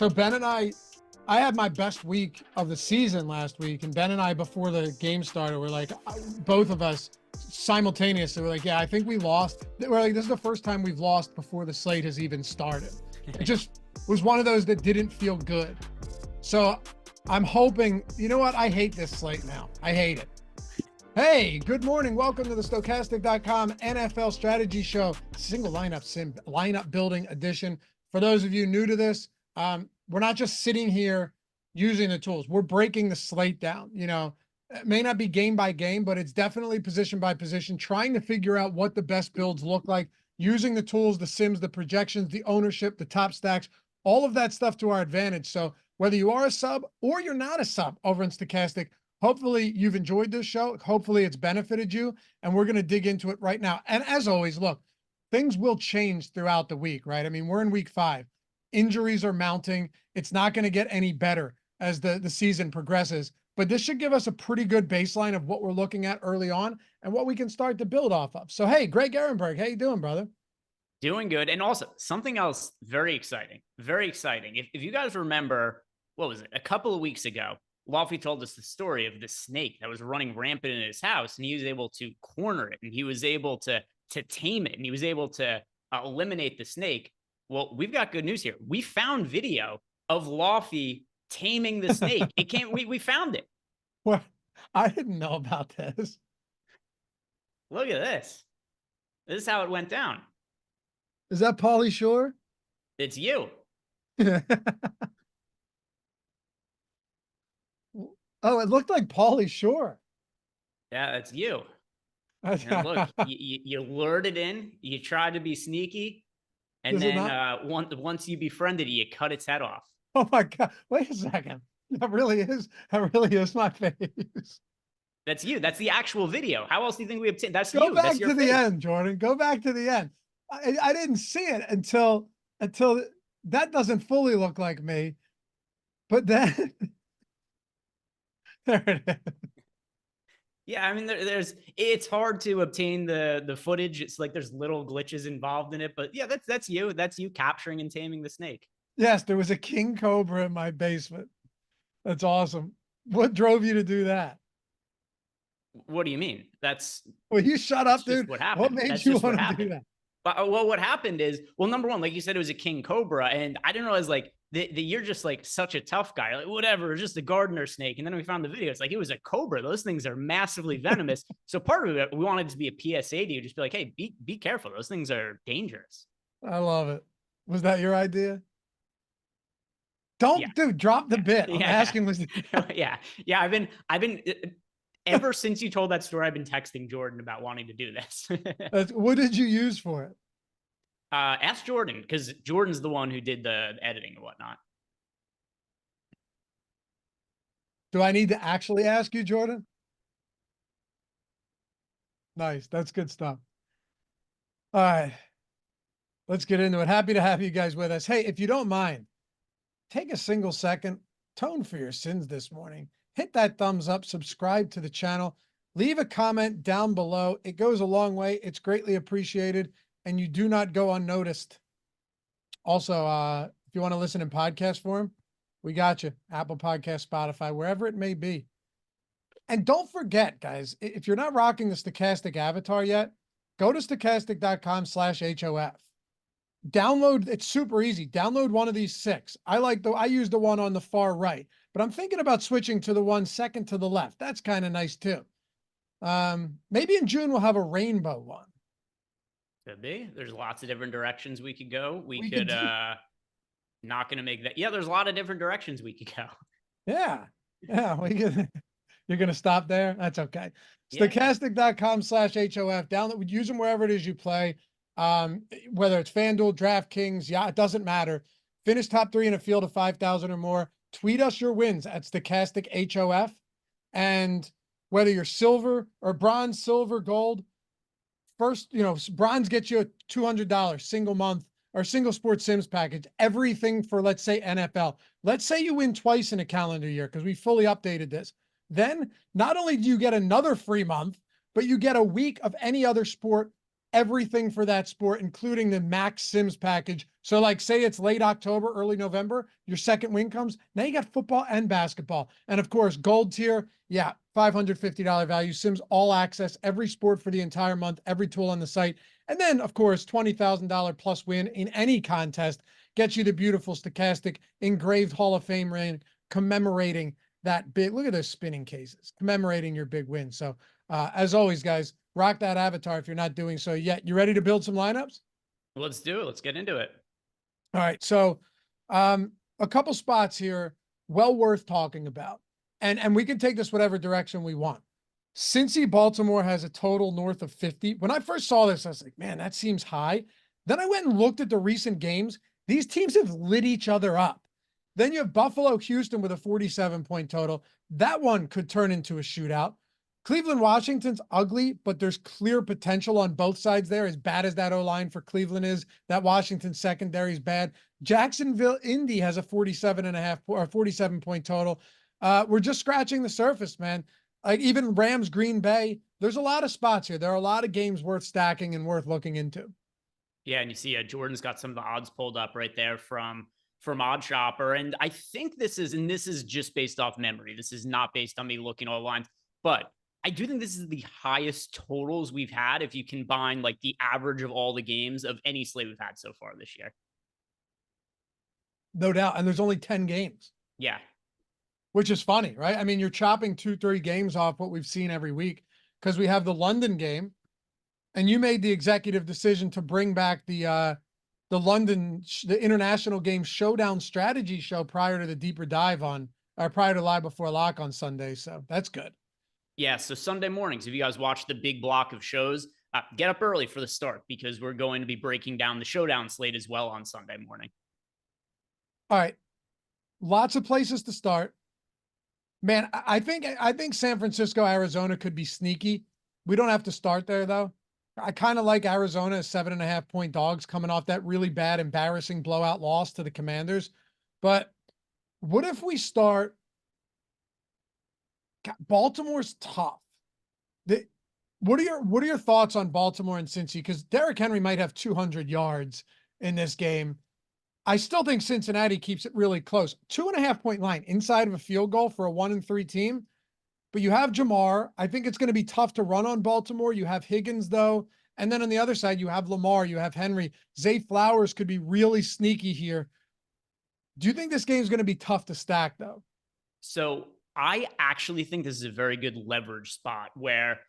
So Ben and I had my best week of the season last week, and Ben and I, before the game started, were like, both of us simultaneously were like, yeah, I think we lost. We're like, this is the first time we've lost before the slate has even started. It just was one of those that didn't feel good. So I'm hoping, you know what? I hate this slate now. I hate it. Hey, good morning. Welcome to the Stokastic.com NFL strategy show, single lineup building edition. For those of you new to this, we're not just sitting here using the tools. We're breaking the slate down. You know, it may not be game by game, but it's definitely position by position, trying to figure out what the best builds look like, using the tools, the sims, the projections, the ownership, the top stacks, all of that stuff to our advantage. So whether you are a sub or you're not a sub over in Stokastic, hopefully you've enjoyed this show. Hopefully it's benefited you, and we're going to dig into it right now. And as always, look, things will change throughout the week, right? I mean, we're in week 5. Injuries are mounting. It's not going to get any better as the season progresses, but this should give us a pretty good baseline of what we're looking at early on and what we can start to build off of. So, hey, Greg Ehrenberg, how you doing, brother? Doing good. And also something else very exciting, very exciting. If you guys remember, what was it? A couple of weeks ago, Lofty told us the story of the snake that was running rampant in his house, and he was able to corner it, and he was able to tame it, and he was able to eliminate the snake. Well, we've got good news here. We found video of Lofty taming the snake. We found it. Well, I didn't know about this. Look at this. This is how it went down. Is that Pauly Shore? It's you. Oh, it looked like Pauly Shore. Yeah, that's you. And look, you lured it in. You tried to be sneaky. And then once you befriended it, you cut its head off. Oh my God. Wait a second. That really is my face. That's you. That's the actual video. How else do you think we obtained? That's Go you. back That's your to the face. end, Jordan. Go back to the end. I didn't see it until that doesn't fully look like me. But then there it is. Yeah, I mean, it's hard to obtain the footage. It's like there's little glitches involved in it, but yeah, that's you. That's you capturing and taming the snake. Yes, there was a king cobra in my basement. That's awesome. What drove you to do that? What do you mean? Well, you shut up, dude. What happened? What made you want to do that? Well, what happened is, number one, like you said, it was a king cobra, and I didn't realize like you're just like such a tough guy, like whatever, it's just a gardener snake. And then we found the video. It's like it was a cobra. Those things are massively venomous. So part of it, we wanted to be a PSA to you, just be like, hey, be careful. Those things are dangerous. I love it. Was that your idea? Dude, drop the bit. I'm asking. Yeah. I've been ever since you told that story, I've been texting Jordan about wanting to do this. What did you use for it? Ask Jordan, because Jordan's the one who did the editing and whatnot. Do I need to actually ask you, Jordan? Nice. That's good stuff. All right. Let's get into it. Happy to have you guys with us. Hey, if you don't mind, take a single second, atone for your sins this morning. Hit that thumbs up, subscribe to the channel, leave a comment down below. It goes a long way. It's greatly appreciated, and you do not go unnoticed. Also, if you want to listen in podcast form, we got you. Apple Podcast, Spotify, wherever it may be. And don't forget, guys, if you're not rocking the Stokastic avatar yet, go to stokastic.com/HOF. Download, it's super easy. Download one of these 6. I use the one on the far right, but I'm thinking about switching to the one second to the left. That's kind of nice too. Maybe in June we'll have a rainbow one. Could be. There's lots of different directions we could go. We could not going to make that. Yeah, there's a lot of different directions we could go. Yeah. We could. You're going to stop there? That's okay. Stokastic.com/HOF. Download, use them wherever it is you play. Whether it's FanDuel, DraftKings, it doesn't matter. Finish top 3 in a field of 5,000 or more. Tweet us your wins at StokasticHOF. And whether you're silver or bronze, silver, gold, first, bronze gets you a $200 single month or single sports sims package. Everything for, let's say, NFL. Let's say you win twice in a calendar year, because we fully updated this. Then not only do you get another free month, but you get a week of any other sport everything for that sport, including the Max Sims package. So like say it's late October, early November, your second win comes. Now you got football and basketball. And of course, gold tier, yeah, $550 value. Sims all access, every sport for the entire month, every tool on the site. And then of course, $20,000 plus win in any contest gets you the beautiful Stokastic engraved Hall of Fame ring commemorating that big, look at those spinning cases, commemorating your big win. So as always, guys, rock that avatar if you're not doing so yet. You ready to build some lineups? Let's do it. Let's get into it. All right. So a couple spots here, well worth talking about. And we can take this whatever direction we want. Cincy Baltimore has a total north of 50. When I first saw this, I was like, man, that seems high. Then I went and looked at the recent games. These teams have lit each other up. Then you have Buffalo, Houston with a 47-point total. That one could turn into a shootout. Cleveland, Washington's ugly, but there's clear potential on both sides there. As bad as that O-line for Cleveland is, that Washington secondary is bad. Jacksonville, Indy has a 47.5 or 47-point total. We're just scratching the surface, man. Like even Rams, Green Bay, there's a lot of spots here. There are a lot of games worth stacking and worth looking into. Yeah, and you see Jordan's got some of the odds pulled up right there from Odd Shopper. And I think this is just based off memory. This is not based on me looking all lines, but I do think this is the highest totals we've had if you combine like the average of all the games of any slate we've had so far this year. No doubt. And there's only 10 games. Yeah. Which is funny, right? I mean, you're chopping 2-3 games off what we've seen every week because we have the London game and you made the executive decision to bring back the international game showdown strategy show prior to the deeper dive prior to Live Before Lock on Sunday. So that's good. Yeah. So Sunday mornings, if you guys watch the big block of shows, get up early for the start because we're going to be breaking down the showdown slate as well on Sunday morning. All right. Lots of places to start. Man, I think San Francisco, Arizona could be sneaky. We don't have to start there though. I kind of like Arizona as 7.5-point dogs coming off that really bad, embarrassing blowout loss to the Commanders. But what if we start? Baltimore's tough. What are your thoughts on Baltimore and Cincy? Because Derrick Henry might have 200 yards in this game. I still think Cincinnati keeps it really close. 2.5-point line inside of a field goal for a 1-3 team. But you have Jamar. I think it's going to be tough to run on Baltimore. You have Higgins, though. And then on the other side, you have Lamar. You have Henry. Zay Flowers could be really sneaky here. Do you think this game is going to be tough to stack, though? So I actually think this is a very good leverage spot where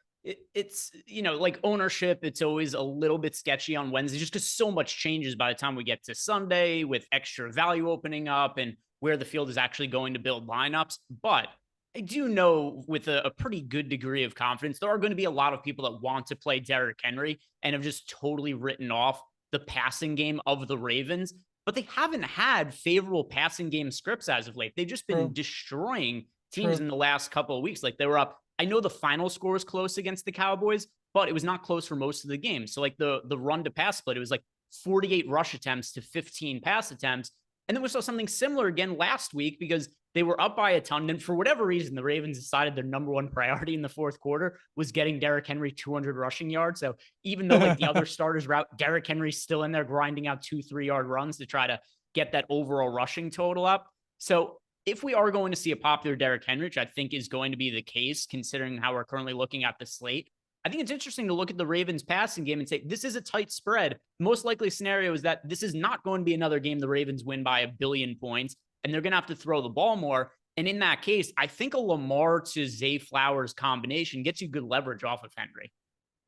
it's, like ownership, it's always a little bit sketchy on Wednesday just because so much changes by the time we get to Sunday with extra value opening up and where the field is actually going to build lineups. But I do know with a pretty good degree of confidence, there are going to be a lot of people that want to play Derrick Henry and have just totally written off the passing game of the Ravens, but they haven't had favorable passing game scripts as of late. They've just been destroying teams in the last couple of weeks. Like they were up. I know the final score was close against the Cowboys, but it was not close for most of the game. So like the run to pass split, it was like 48 rush attempts to 15 pass attempts. And then we saw something similar again last week because they were up by a ton. And for whatever reason, the Ravens decided their number one priority in the fourth quarter was getting Derrick Henry 200 rushing yards. So even though like the other starters were out, Derrick Henry's still in there grinding out 2-3 yard runs to try to get that overall rushing total up. So if we are going to see a popular Derrick Henry, which I think is going to be the case, considering how we're currently looking at the slate, I think it's interesting to look at the Ravens passing game and say, this is a tight spread. Most likely scenario is that this is not going to be another game the Ravens win by 1 billion points, and they're going to have to throw the ball more. And in that case, I think a Lamar to Zay Flowers combination gets you good leverage off of Henry.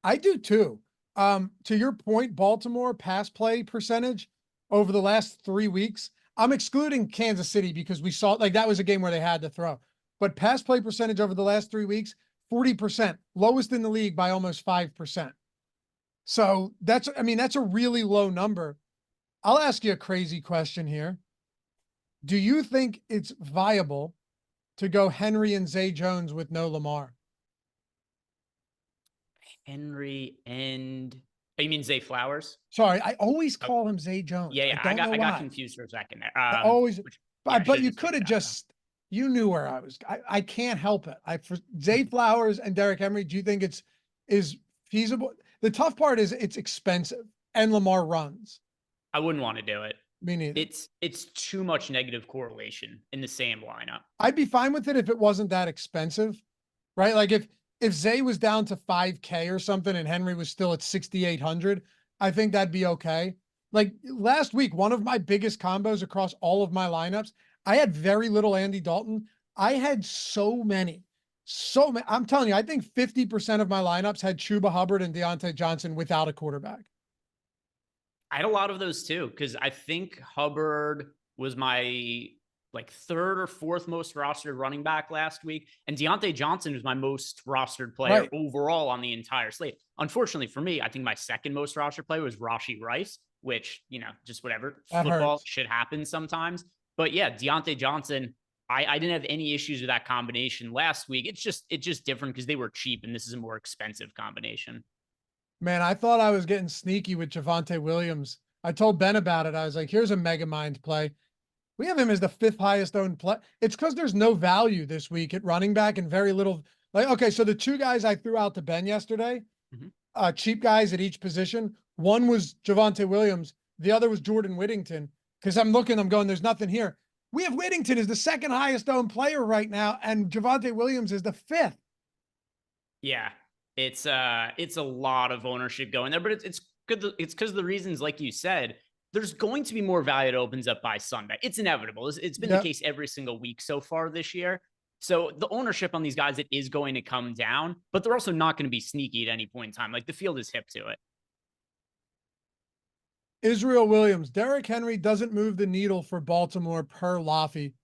I do too. To your point, Baltimore pass play percentage over the last 3 weeks, I'm excluding Kansas City because we saw like that was a game where they had to throw. But pass play percentage over the last 3 weeks, 40%, lowest in the league by almost 5%. So that's a really low number. I'll ask you a crazy question here. Do you think it's viable to go Henry and Zay Jones with no Lamar? Henry and you mean Zay Flowers? Sorry, I always call him Zay Jones. Yeah, I got confused for a second there. But you could have just, you knew where I was. I can't help it. For Zay Flowers and Derrick Henry, do you think is feasible? The tough part is it's expensive and Lamar runs. I wouldn't want to do it. Me neither. It's too much negative correlation in the same lineup. I'd be fine with it if it wasn't that expensive, right? Like if Zay was down to 5K or something and Henry was still at 6,800, I think that'd be okay. Like last week, one of my biggest combos across all of my lineups, I had very little Andy Dalton. I had so many. I'm telling you, I think 50% of my lineups had Chuba Hubbard and Deontay Johnson without a quarterback. I had a lot of those too, because I think Hubbard was my like third or fourth most rostered running back last week. And Deontay Johnson was my most rostered player overall on the entire slate. Unfortunately for me, I think my second most rostered player was Rashee Rice, which, just whatever. Football should happen sometimes. But yeah, Deontay Johnson, I didn't have any issues with that combination last week. It's just different because they were cheap and this is a more expensive combination. Man, I thought I was getting sneaky with Javonte Williams. I told Ben about it. I was like, here's a mega mind play. We have him as the 5th highest owned play. It's because there's no value this week at running back and very little. Like, okay, so the 2 guys I threw out to Ben yesterday, cheap guys at each position. One was Javonte Williams. The other was Jordan Whittington. Because I'm going, there's nothing here. We have Whittington as the 2nd highest owned player right now, and Javonte Williams is the 5th. Yeah. It's a lot of ownership going there, but it's good. It's because of the reasons, like you said, there's going to be more value that opens up by Sunday. It's inevitable. It's been the case every single week so far this year. So the ownership on these guys, it is going to come down, but they're also not going to be sneaky at any point in time. Like the field is hip to it. Israel Williams, Derrick Henry doesn't move the needle for Baltimore per Laffy.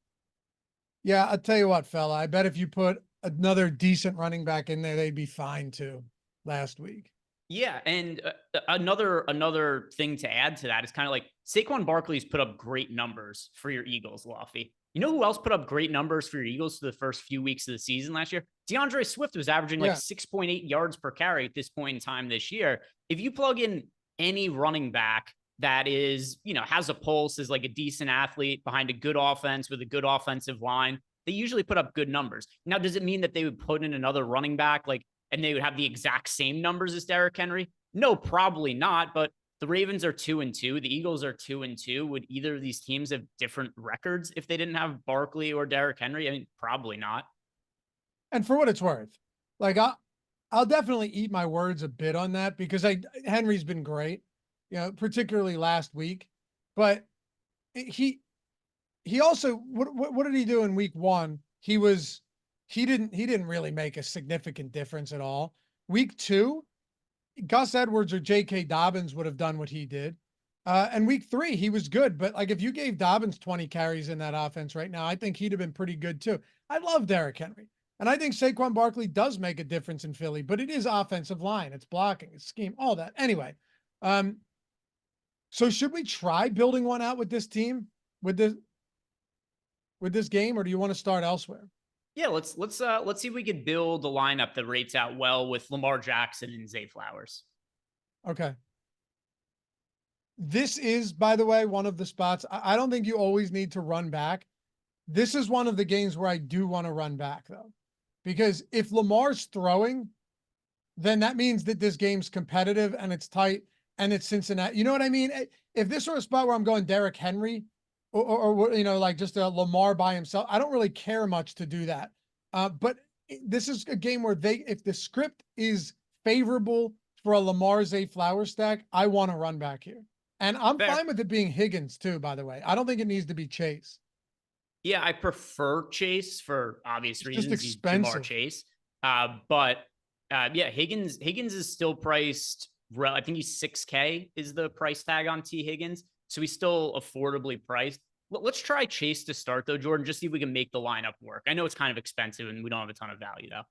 Yeah, I'll tell you what, fella, I bet if you put another decent running back in there, they'd be fine too last week. Yeah, and another thing to add to that is kind of like Saquon Barkley's put up great numbers for your Eagles, Laffy. You know who else put up great numbers for your Eagles for the first few weeks of the season last year? DeAndre Swift was averaging like 6.8 yards per carry at this point in time this year. If you plug in any running back that is, has a pulse, is like a decent athlete behind a good offense with a good offensive line, they usually put up good numbers. Now, does it mean that they would put in another running back and they would have the exact same numbers as Derrick Henry? No, probably not. But the Ravens are 2-2. The Eagles are 2-2. Would either of these teams have different records if they didn't have Barkley or Derrick Henry? I mean, probably not. And for what it's worth, like I'll definitely eat my words a bit on that because Henry's been great, particularly last week. But he also, what did he do in week 1? He didn't really make a significant difference at all. Week 2, Gus Edwards or J.K. Dobbins would have done what he did. And week 3, he was good. But like if you gave Dobbins 20 carries in that offense right now, I think he'd have been pretty good too. I love Derrick Henry. And I think Saquon Barkley does make a difference in Philly, but it is offensive line. It's blocking, it's scheme, all that. Anyway, so should we try building one out with this team, with this game, or do you want to start elsewhere? Yeah, let's see if we could build a lineup that rates out well with Lamar Jackson and Zay Flowers. Okay. This is, by the way, one of the spots. I don't think you always need to run back. This is one of the games where I do want to run back, though. Because if Lamar's throwing, then that means that this game's competitive and it's tight and it's Cincinnati. You know what I mean? If this were a spot where I'm going Derrick Henry or like just a Lamar by himself, I don't really care much to do that. But this is a game where if the script is favorable for a Lamar Zay Flowers stack, I want to run back here. And I'm fine with it being Higgins too, by the way. I don't think it needs to be Chase. Yeah, I prefer Chase for obvious reasons. Just expensive. Jamar Chase. Higgins is still priced. I think he's $6K is the price tag on T Higgins. So he's still affordably priced. Let's try Chase to start though, Jordan, just see if we can make the lineup work. I know it's kind of expensive and we don't have a ton of value though.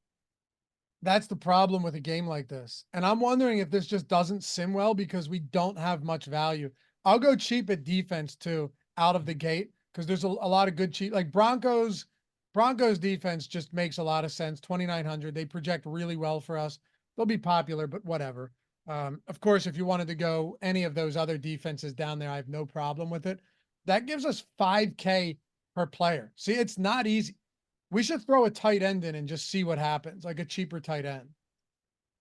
That's the problem with a game like this. And I'm wondering if this just doesn't sim well because we don't have much value. I'll go cheap at defense too, out of the gate, because there's a lot of good cheap, like Broncos defense just makes a lot of sense. 2,900. They project really well for us. They'll be popular, but whatever. Of course, if you wanted to go any of those other defenses down there, I have no problem with it. That gives us 5K per player. See, it's not easy. We should throw a tight end in and just see what happens, like a cheaper tight end.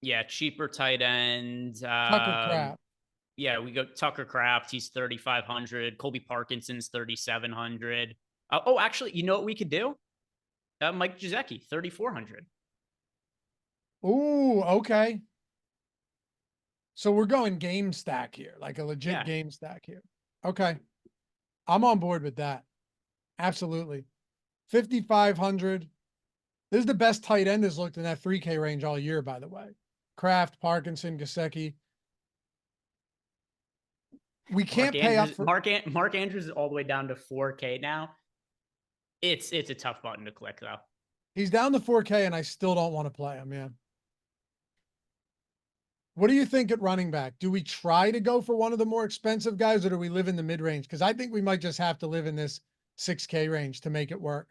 Yeah, cheaper tight end. Tucker Crap. Yeah, we go Tucker Kraft. He's 3,500. Colby Parkinson's 3,700. Actually, you know what we could do? Mike Gesicki, 3,400. Ooh, okay. So we're going game stack here, like a legit game stack here. Okay. I'm on board with that. Absolutely. 5,500. This is the best tight end has looked in that 3K range all year, by the way. Kraft, Parkinson, Gesicki. We can't pay up for Mark Andrews is all the way down to 4K now. It's a tough button to click though. He's down to 4K and I still don't want to play him, man. What do you think at running back? Do we try to go for one of the more expensive guys or do we live in the mid-range? Because I think we might just have to live in this 6K range to make it work.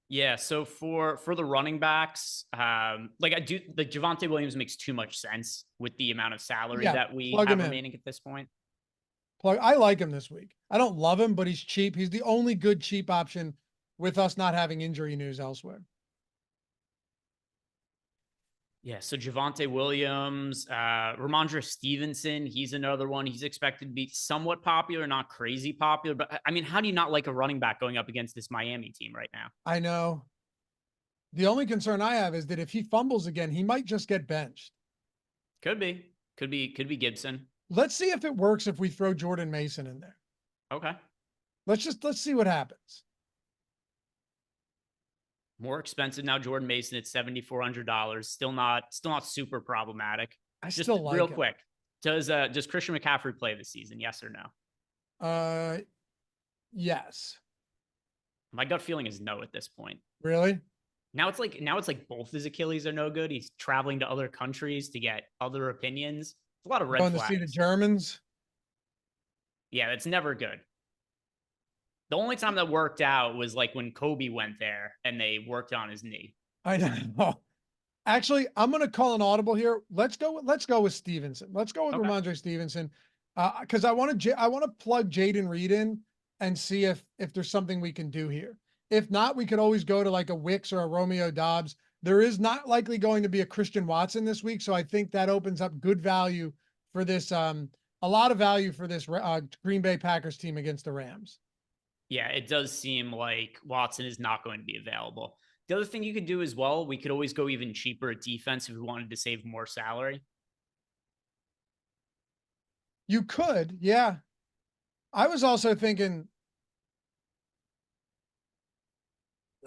Yeah, so for the running backs, Javonte Williams makes too much sense with the amount of salary that we have remaining at this point. I like him this week. I don't love him, but he's cheap. He's the only good cheap option with us not having injury news elsewhere. Yeah, so Javonte Williams, Ramondre Stevenson, he's another one. He's expected to be somewhat popular, not crazy popular. But I mean, how do you not like a running back going up against this Miami team right now? I know. The only concern I have is that if he fumbles again, he might just get benched. Could be Gibson. Let's see if it works if we throw Jordan Mason in there. Okay. Let's see what happens. More expensive now. Jordan Mason at $7,400. Still not super problematic. I still like real quick. Does Christian McCaffrey play this season? Yes or no? Yes. My gut feeling is no at this point. Really? Now it's like both his Achilles are no good. He's traveling to other countries to get other opinions. It's a lot of red flags. Going to see the Germans. Yeah, that's never good. The only time that worked out was like when Kobe went there and they worked on his knee. I know. Actually, I'm going to call an audible here. Let's go with Stevenson. Let's go with Ramondre Stevenson. Cause I want to plug Jaden Reed in and see if there's something we can do here. If not, we could always go to like a Wicks or a Romeo Dobbs. There is not likely going to be a Christian Watson this week. So I think that opens up good value for this, a lot of value for this Green Bay Packers team against the Rams. Yeah, it does seem like Watson is not going to be available. The other thing you could do as well, we could always go even cheaper at defense if we wanted to save more salary. You could, yeah. I was also thinking,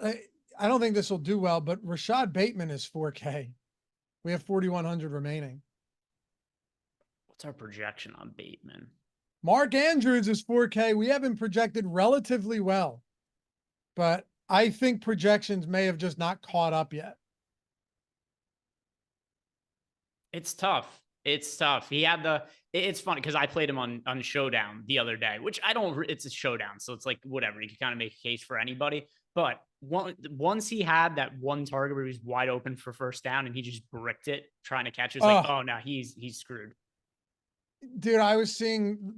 I don't think this will do well, but Rashad Bateman is 4K. We have 4,100 remaining. What's our projection on Bateman? Mark Andrews is 4K. We have him projected relatively well, but I think projections may have just not caught up yet. It's tough. It's tough. He had it's funny because I played him on Showdown the other day, which it's a Showdown. So it's like, whatever, you can kind of make a case for anybody. But once he had that one target where he was wide open for first down and he just bricked it trying to catch it, it's like, oh no, he's screwed. Dude, I was seeing,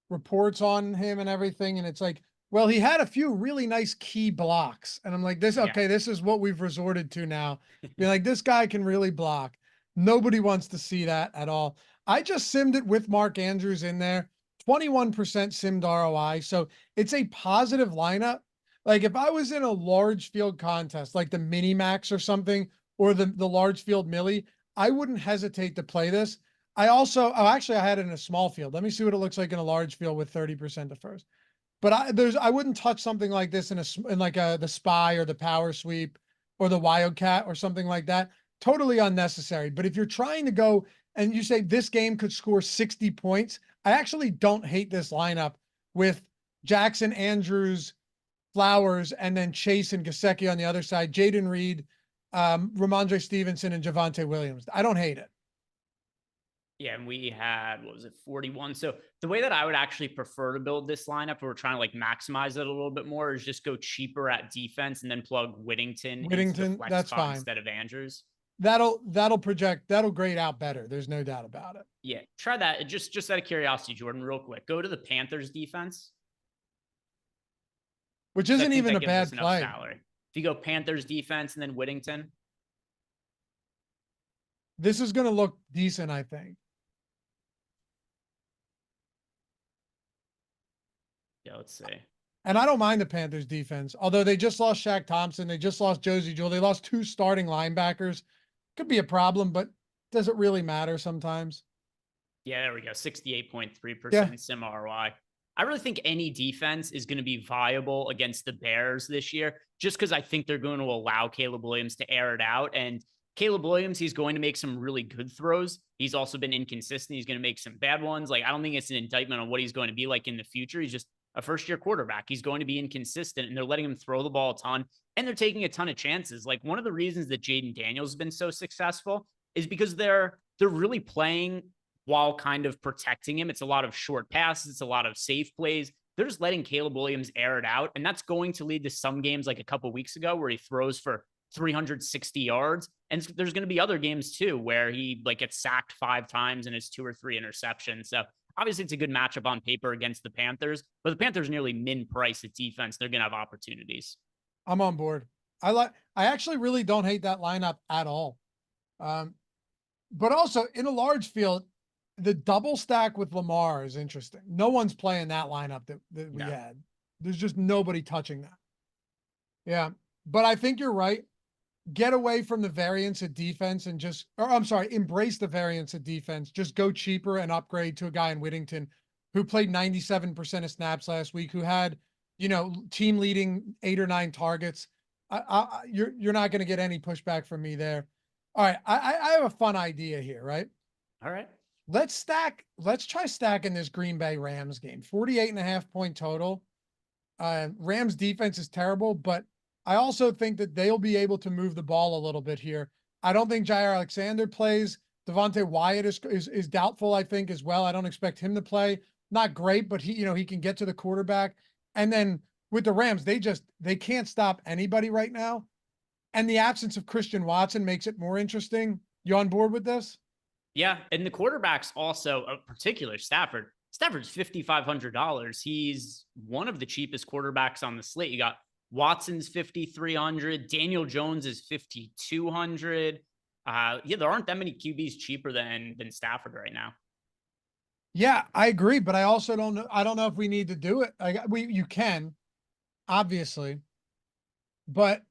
reports on him and everything. And it's like, well, he had a few really nice key blocks. And I'm like, this is what we've resorted to now. Be like, this guy can really block. Nobody wants to see that at all. I just simmed it with Mark Andrews in there, 21% simmed ROI. So it's a positive lineup. Like if I was in a large field contest, like the mini max or something, or the large field millie, I wouldn't hesitate to play this. I also, I had it in a small field. Let me see what it looks like in a large field with 30% to first. But I wouldn't touch something like this in the spy or the power sweep or the wildcat or something like that. Totally unnecessary. But if you're trying to go and you say this game could score 60 points, I actually don't hate this lineup with Jackson, Andrews, Flowers, and then Chase and Gesicki on the other side, Jaden Reed, Ramondre Stevenson, and Javonte Williams. I don't hate it. Yeah, and we had, 41? So the way that I would actually prefer to build this lineup, if we're trying to like maximize it a little bit more, is just go cheaper at defense and then plug Whittington into the flex that's spot fine. Instead of Andrews. That'll grade out better. There's no doubt about it. Yeah, try that. Just out of curiosity, Jordan, real quick, go to the Panthers defense. Which isn't even a bad play. Salary. If you go Panthers defense and then Whittington. This is going to look decent, I think. Yeah, let's see. And I don't mind the Panthers defense, although they just lost Shaq Thompson. They just lost Josie Jewell. They lost 2 starting linebackers. Could be a problem, but does it really matter sometimes? Yeah, there we go. 68.3% Yeah. sim ROI. I really think any defense is going to be viable against the Bears this year, just because I think they're going to allow Caleb Williams to air it out. And Caleb Williams, he's going to make some really good throws. He's also been inconsistent. He's going to make some bad ones. Like, I don't think it's an indictment on what he's going to be like in the future. He's just a first-year quarterback. He's going to be inconsistent, and they're letting him throw the ball a ton, and they're taking a ton of chances. Like, one of the reasons that Jaden Daniels has been so successful is because they're really playing while kind of protecting him. It's a lot of short passes. It's a lot of safe plays. They're just letting Caleb Williams air it out. And that's going to lead to some games like a couple weeks ago where he throws for 360 yards. And there's going to be other games too, where he like gets sacked 5 times and has 2 or 3 interceptions. So obviously it's a good matchup on paper against the Panthers, but the Panthers nearly min price at defense. They're going to have opportunities. I'm on board. I actually really don't hate that lineup at all. But also in a large field, the double stack with Lamar is interesting. No one's playing that lineup that we had. There's just nobody touching that. Yeah. But I think you're right. Get away from the variance of defense and embrace the variance of defense. Just go cheaper and upgrade to a guy in Whittington who played 97% of snaps last week, who had, team leading 8 or 9 targets. You're not going to get any pushback from me there. All right. I have a fun idea here, right? All right. Let's try stacking this Green Bay Rams game. 48.5 point total. Rams defense is terrible, but I also think that they'll be able to move the ball a little bit here. I don't think Jair Alexander plays. Devontae Wyatt is doubtful, I think, as well. I don't expect him to play. Not great, but he can get to the quarterback. And then with the Rams, they can't stop anybody right now. And the absence of Christian Watson makes it more interesting. You on board with this? Yeah, and the quarterback's also a particular Stafford. Stafford's $5,500. He's one of the cheapest quarterbacks on the slate. You got Watson's 5,300. Daniel Jones is 5,200. There aren't that many QBs cheaper than Stafford right now. Yeah, I agree, but I also don't know. I don't know if we need to do it. You can, obviously, but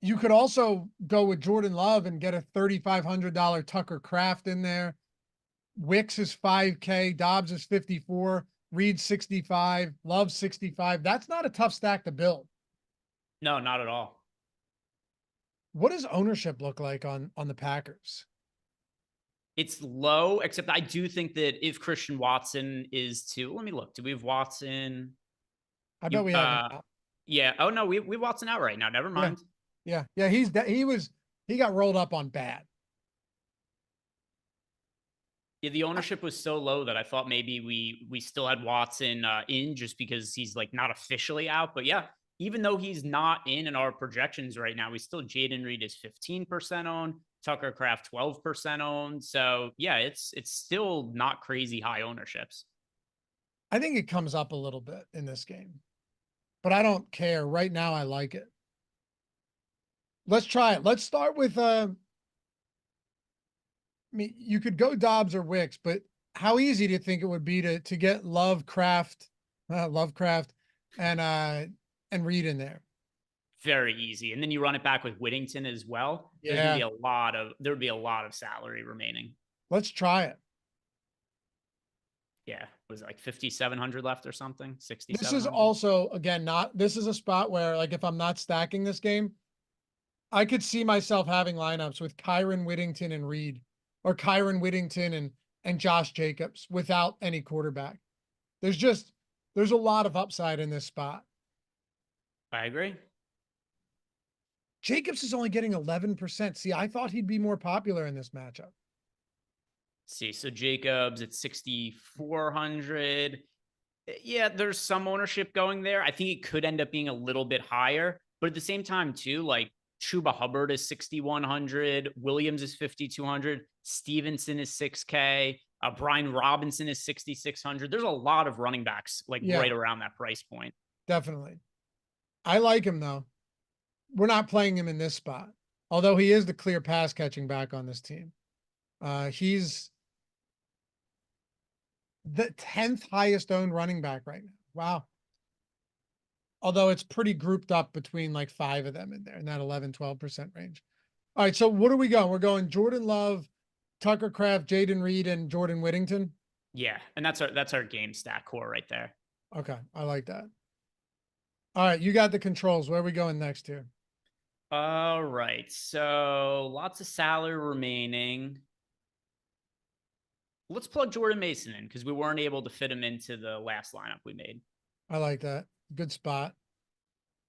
you could also go with Jordan Love and get a $3,500 Tucker Kraft in there. Wicks is $5K. Dobbs is 54. Reed 65. Love 65. That's not a tough stack to build. No, not at all. What does ownership look like on the Packers? It's low, except I do think that if Christian Watson is to, let me look. Do we have Watson? I bet we have. Yeah. Oh no, we Watson out right now. Never mind. Yeah. He got rolled up on bad. Yeah, the ownership was so low that I thought maybe we still had Watson in just because he's like not officially out. But yeah, even though he's not in our projections right now, we still Jaden Reed is 15% owned, Tucker Kraft 12% owned. So yeah, it's still not crazy high ownerships. I think it comes up a little bit in this game, but I don't care. Right now, I like it. Let's try it. Let's start with, you could go Dobbs or Wicks, but how easy do you think it would be to get Lovecraft and Reed in there? Very easy. And then you run it back with Whittington as well. Yeah. There would be a lot of salary remaining. Let's try it. Yeah. Was it like 5,700 left or something? 60. This is also, again, this is a spot where, like, if I'm not stacking this game, I could see myself having lineups with Kyron Whittington and Reed, or Kyron Whittington and Josh Jacobs without any quarterback. There's a lot of upside in this spot. I agree. Jacobs is only getting 11%. See, I thought he'd be more popular in this matchup. See, so Jacobs at 6,400. Yeah, there's some ownership going there. I think it could end up being a little bit higher, but at the same time too, like Chuba Hubbard is 6,100. Williams is 5,200. Stevenson is 6K. Brian Robinson is 6,600. There's a lot of running backs right around that price point. Definitely. I like him though. We're not playing him in this spot. Although he is the clear pass catching back on this team. He's the 10th highest owned running back right now. Wow. Although it's pretty grouped up between like 5 of them in there in that 11-12% range. All right. So what are we going? We're going Jordan Love, Tucker Kraft, Jaden Reed, and Jordan Whittington. Yeah, and that's our game stack core right there. Okay. I like that. All right. You got the controls. Where are we going next here? All right. So lots of salary remaining. Let's plug Jordan Mason in because we weren't able to fit him into the last lineup we made. I like that. Good spot.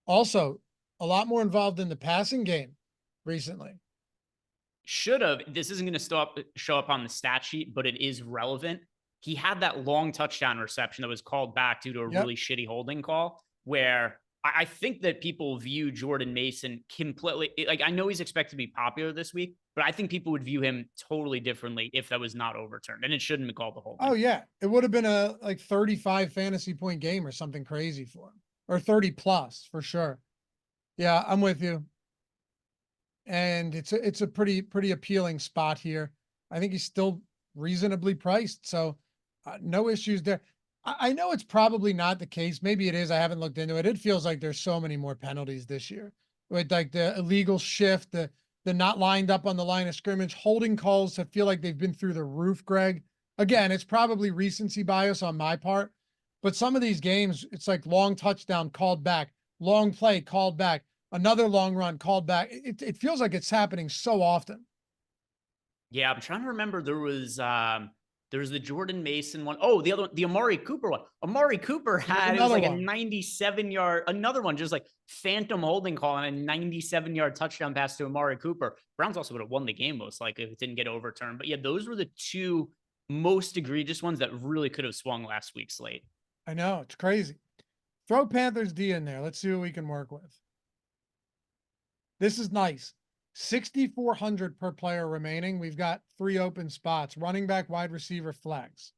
Also, a lot more involved in the passing game recently. Should have. This isn't going to show up on the stat sheet, but it is relevant. He had that long touchdown reception that was called back due to a really shitty holding call, where I think that people view Jordan Mason completely. Like, I know he's expected to be popular this week, but I think people would view him totally differently if that was not overturned, and it shouldn't be called the holding. Oh yeah, it would have been a like 35 fantasy point game or something crazy for him, or 30 plus for sure. Yeah, I'm with you. And it's a pretty appealing spot here. I think he's still reasonably priced, so no issues there. I know it's probably not the case. Maybe it is. I haven't looked into it. It feels like there's so many more penalties this year with like the illegal shift, the not lined up on the line of scrimmage, holding calls that feel like they've been through the roof, Greg. Again, it's probably recency bias on my part, but some of these games, it's like long touchdown called back, long play called back, another long run called back. It feels like it's happening so often. Yeah, I'm trying to remember. There was the Jordan Mason one. Oh, the other one, the Amari Cooper one. Amari Cooper had, it was like a 97-yard, another one, just like phantom holding call and a 97-yard touchdown pass to Amari Cooper. Browns also would have won the game most likely if it didn't get overturned. But yeah, those were the two most egregious ones that really could have swung last week's slate. I know, it's crazy. Throw Panthers D in there. Let's see what we can work with. This is nice. 6,400 per player remaining. We've got 3 open spots: running back, wide receiver, flex.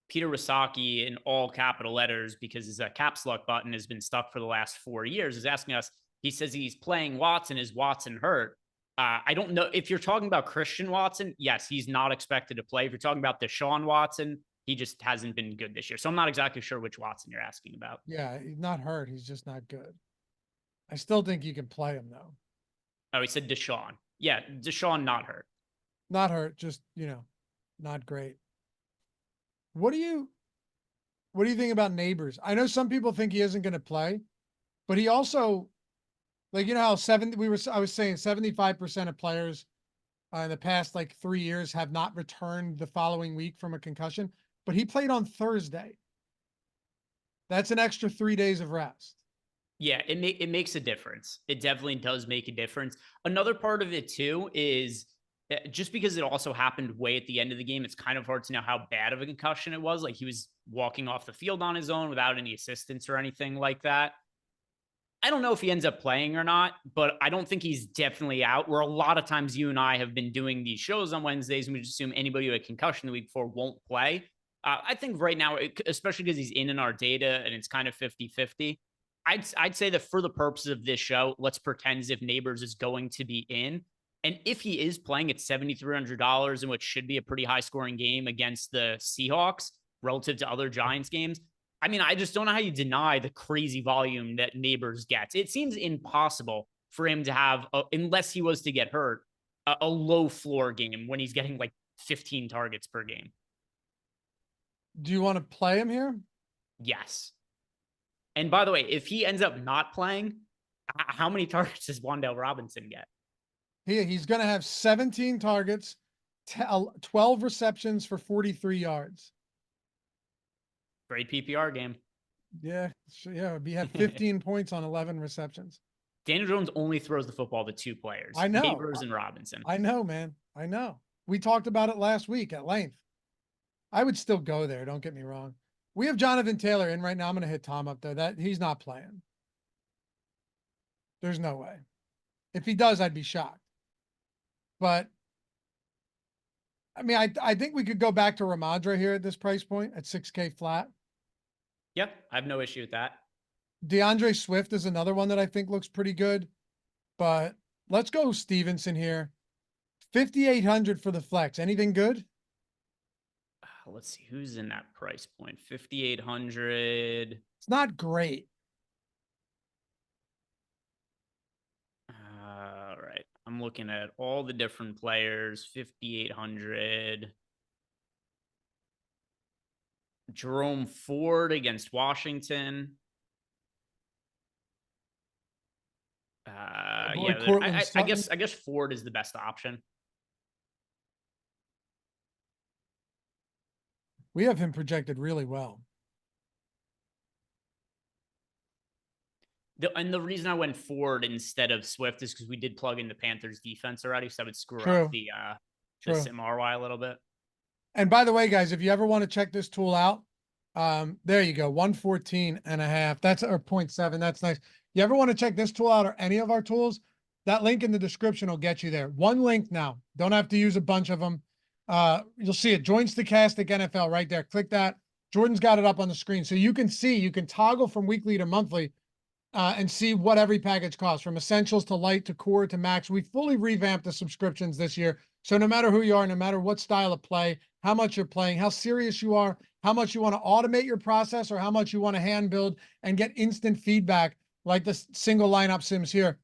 Peter Wasaki in all capital letters, because his caps lock button has been stuck for the last 4 years, is asking us. He says he's playing Watson. Is Watson hurt? I don't know if you're talking about Christian Watson. Yes, he's not expected to play. If you're talking about Deshaun Watson, he just hasn't been good this year. So I'm not exactly sure which Watson you're asking about. Yeah, he's not hurt. He's just not good. I still think you can play him though. Oh, he said Deshaun. Yeah, Deshaun not hurt. Not hurt, just, not great. What do you think about Neighbors? I know some people think he isn't going to play, but he also, like, how I was saying 75% of players in the past like 3 years have not returned the following week from a concussion, but he played on Thursday. That's an extra 3 days of rest. Yeah, it makes a difference. It definitely does make a difference. Another part of it too is just because it also happened way at the end of the game, it's kind of hard to know how bad of a concussion it was. Like, he was walking off the field on his own without any assistance or anything like that. I don't know if he ends up playing or not, but I don't think he's definitely out. Where a lot of times you and I have been doing these shows on Wednesdays, and we just assume anybody who had a concussion the week before won't play. I think right now, especially because he's in our data and it's kind of 50-50, I'd say that for the purposes of this show, let's pretend as if Neighbors is going to be in. And if he is playing at $7,300 in what should be a pretty high scoring game against the Seahawks relative to other Giants games, I mean, I just don't know how you deny the crazy volume that Neighbors gets. It seems impossible for him to have, unless he was to get hurt, a low floor game when he's getting like 15 targets per game. Do you want to play him here? Yes. And by the way, if he ends up not playing, how many targets does Wan'Dale Robinson get? He's going to have 17 targets, 12 receptions for 43 yards. Great PPR game. Yeah. He had 15 points on 11 receptions. Daniel Jones only throws the football to 2 players. I know. Neighbors and Robinson. I know, man. I know. We talked about it last week at length. I would still go there. Don't get me wrong. We have Jonathan Taylor in right now. I'm going to hit Tom up though. That he's not playing. There's no way. If he does, I'd be shocked. But I mean, I think we could go back to Ramadra here at this price point at 6K flat. Yep, I have no issue with that. DeAndre Swift is another one that I think looks pretty good, but let's go Stevenson here. 5,800 for the flex. Anything good? Let's see who's in that price point. 5,800. It's not great. All right. I'm looking at all the different players. 5,800. Jerome Ford against Washington. Yeah, I guess Ford is the best option. We have him projected really well. And the reason I went Ford instead of Swift is because we did plug in the Panthers defense already, so I would screw up the sim ROI a little bit. And by the way, guys, if you ever want to check this tool out, there you go, 114.5. That's or 0.7. That's nice. You ever want to check this tool out or any of our tools? That link in the description will get you there. One link now. Don't have to use a bunch of them. You'll see it. Join Stokastic NFL right there. Click that. Jordan's got it up on the screen. So you can see, you can toggle from weekly to monthly and see what every package costs, from essentials to light to core to max. We fully revamped the subscriptions this year. So no matter who you are, no matter what style of play, how much you're playing, how serious you are, how much you want to automate your process, or how much you want to hand build and get instant feedback like the single lineup sims here,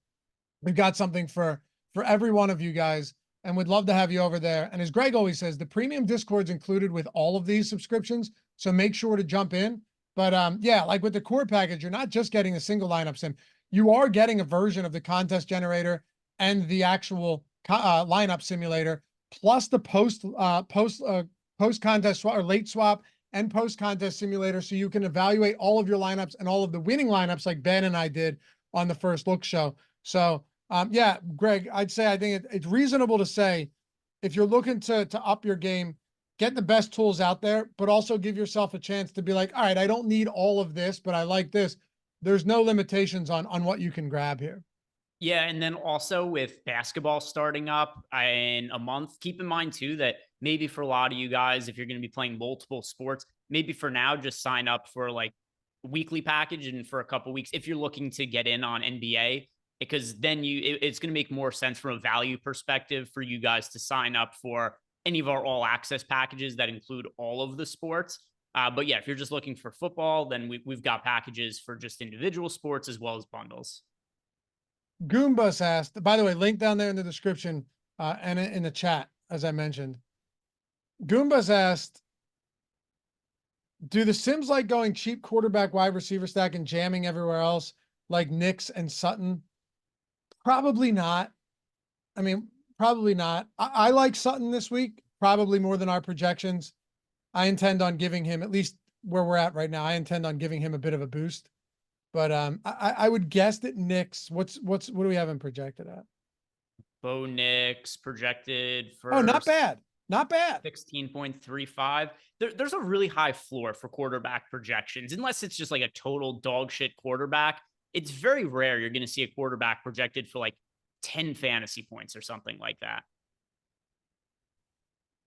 we've got something for every one of you guys, and we'd love to have you over there. And as Greg always says, the premium Discord's included with all of these subscriptions, so make sure to jump in. But yeah, like with the core package, you're not just getting a single lineup sim. You are getting a version of the contest generator and the actual lineup simulator, plus the post contest swap or late swap and post contest simulator, so you can evaluate all of your lineups and all of the winning lineups like Ben and I did on the first look show. So yeah, Greg, I'd say I think it's reasonable to say if you're looking to up your game, get the best tools out there, but also give yourself a chance to be like, all right, I don't need all of this, but I like this. There's no limitations on what you can grab here. Yeah, and then also with basketball starting up in a month, keep in mind too that maybe for a lot of you guys, if you're going to be playing multiple sports, maybe for now just sign up for like weekly package and for a couple weeks if you're looking to get in on NBA, because then it's going to make more sense from a value perspective for you guys to sign up for any of our all access packages that include all of the sports. But yeah, if you're just looking for football, then we've got packages for just individual sports as well as bundles. Goombas asked, by the way, link down there in the description and in the chat, as I mentioned. Goombas asked, do the sims like going cheap quarterback wide receiver stack and jamming everywhere else like Knicks and Sutton? Probably not. I mean, probably not. I like Sutton this week, probably more than our projections. I intend on giving him, at least where we're at right now, I intend on giving him a bit of a boost. But I would guess that Knicks, what do we have him projected at? Bo Nix projected for not bad. Not bad. 16.35. There's a really high floor for quarterback projections, unless it's just like a total dog shit quarterback. It's very rare you're going to see a quarterback projected for like 10 fantasy points or something like that.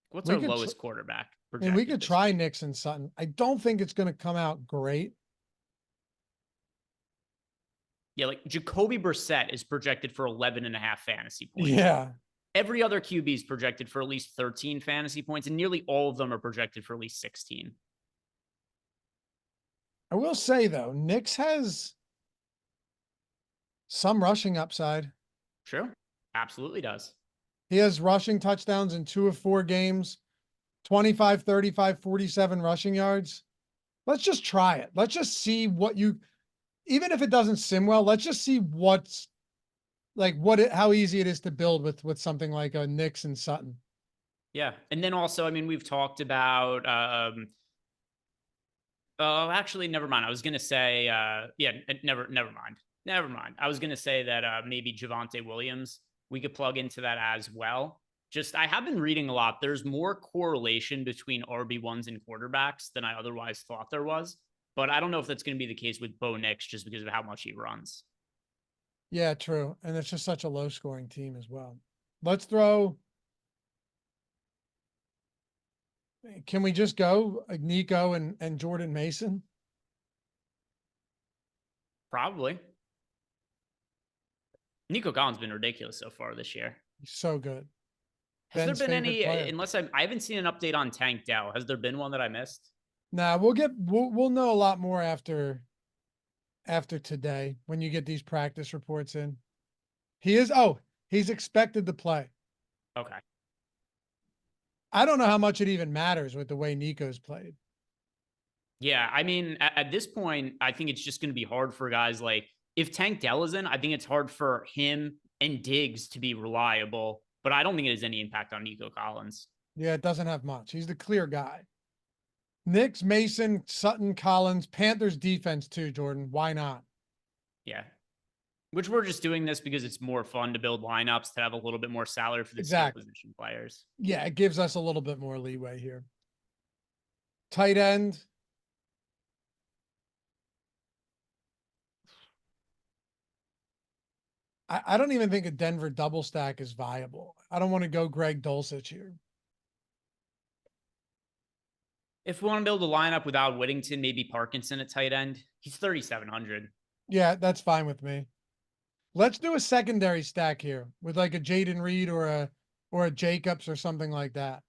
What's our lowest quarterback projected? I mean, we could try Knicks and Sutton. I don't think it's going to come out great. Yeah, like Jacoby Brissett is projected for 11.5 fantasy points. Yeah. Every other QB is projected for at least 13 fantasy points, and nearly all of them are projected for at least 16. I will say, though, Knicks has some rushing upside. Sure. Absolutely does. He has rushing touchdowns in 2 of 4 games, 25, 35, 47 rushing yards. Let's just try it. Let's just see what even if it doesn't sim well, let's just see how easy it is to build with something like a Knicks and Sutton. Yeah. And then also, I mean, we've talked about, actually, never mind. I was going to say, never mind. I was going to say that maybe Javonte Williams, we could plug into that as well. Just, I have been reading a lot. There's more correlation between RB1s and quarterbacks than I otherwise thought there was. But I don't know if that's going to be the case with Bo Nix just because of how much he runs. Yeah, true. And it's just such a low scoring team as well. Let's throw. Can we just go Nico and Jordan Mason? Probably. Nico Collins has been ridiculous so far this year. He's so good. Has there Ben's been favorite any, player. unless I haven't seen an update on Tank Dell. Has there been one that I missed? Nah, we'll know a lot more after today when you get these practice reports in. He's expected to play. Okay. I don't know how much it even matters with the way Nico's played. Yeah, I mean, at this point, I think it's just going to be hard for guys like if Tank Dell is in, I think it's hard for him and Diggs to be reliable, but I don't think it has any impact on Nico Collins. Yeah, it doesn't have much. He's the clear guy. Knicks, Mason, Sutton, Collins, Panthers defense too, Jordan. Why not? Yeah. Which we're just doing this because it's more fun to build lineups to have a little bit more salary for the skill position players. Yeah, it gives us a little bit more leeway here. Tight end. I don't even think a Denver double stack is viable. I don't want to go Greg Dulcich here. If we want to build a lineup without Whittington, maybe Parkinson at tight end. He's 3,700. Yeah, that's fine with me. Let's do a secondary stack here with like a Jaden Reed or a Jacobs or something like that.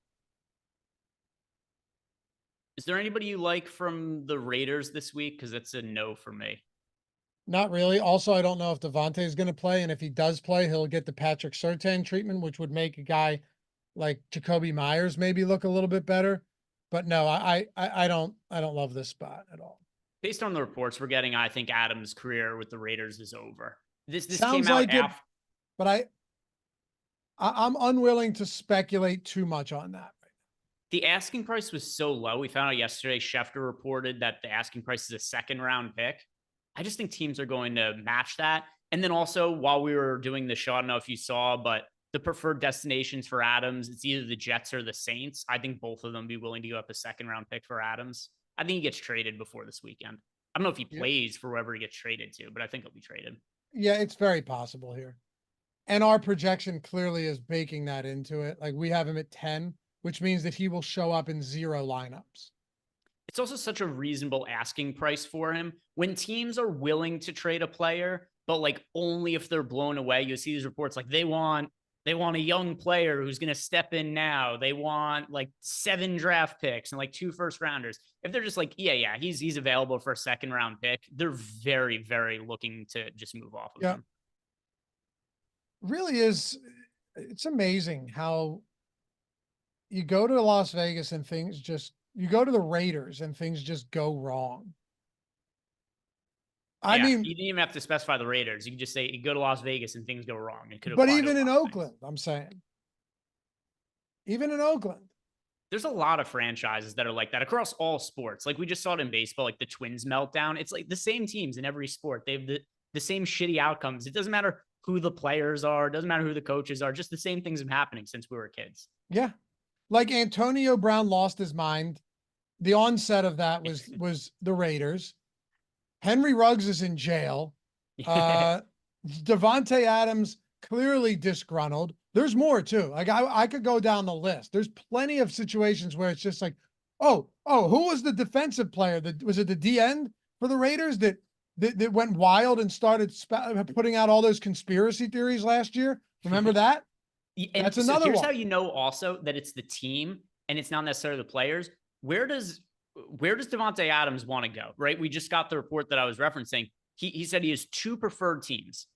Is there anybody you like from the Raiders this week? Because that's a no for me. Not really. Also, I don't know if Davante is going to play, and if he does play, he'll get the Patrick Surtain treatment, which would make a guy like Jacoby Myers maybe look a little bit better. But no, I don't love this spot at all. Based on the reports we're getting, I think Adams' career with the Raiders is over. This sounds came out like it, but I'm unwilling to speculate too much on that. The asking price was so low. We found out yesterday, Schefter reported that the asking price is a second round pick. I just think teams are going to match that. And then also, while we were doing the show, I don't know if you saw, but the preferred destinations for Adams, it's either the Jets or the Saints. I think both of them be willing to give up a second round pick for Adams. I think he gets traded before this weekend. I don't know if he plays for whoever he gets traded to, but I think he'll be traded. Yeah, it's very possible here. And our projection clearly is baking that into it. Like we have him at 10, which means that he will show up in 0 lineups. It's also such a reasonable asking price for him. When teams are willing to trade a player, but like only if they're blown away, you see these reports like they want a young player who's going to step in now. They want like 7 draft picks and like 2 first rounders. If they're just like, yeah, he's available for a second round pick, they're very, very looking to just move off of him. Really is. It's amazing how you go to Las Vegas and you go to the Raiders and things just go wrong. I mean, you didn't even have to specify the Raiders. You can just say you go to Las Vegas and things go wrong. It could, but even in Oakland, I'm saying, even in Oakland, there's a lot of franchises that are like that across all sports. Like we just saw it in baseball, like the Twins meltdown. It's like the same teams in every sport. They have the same shitty outcomes. It doesn't matter who the players are. It doesn't matter who the coaches are. Just the same things have been happening since we were kids. Yeah. Like Antonio Brown lost his mind. The onset of that was the Raiders. Henry Ruggs is in jail. Davante Adams clearly disgruntled. There's more too. Like I could go down the list. There's plenty of situations where it's just like, who was the defensive player? Was it the D end for the Raiders that went wild and started putting out all those conspiracy theories last year? Remember that? And that's another one. Here's how you know also that it's the team and it's not necessarily the players. Where does Davante Adams want to go? Right? We just got the report that I was referencing. He said he has 2 preferred teams: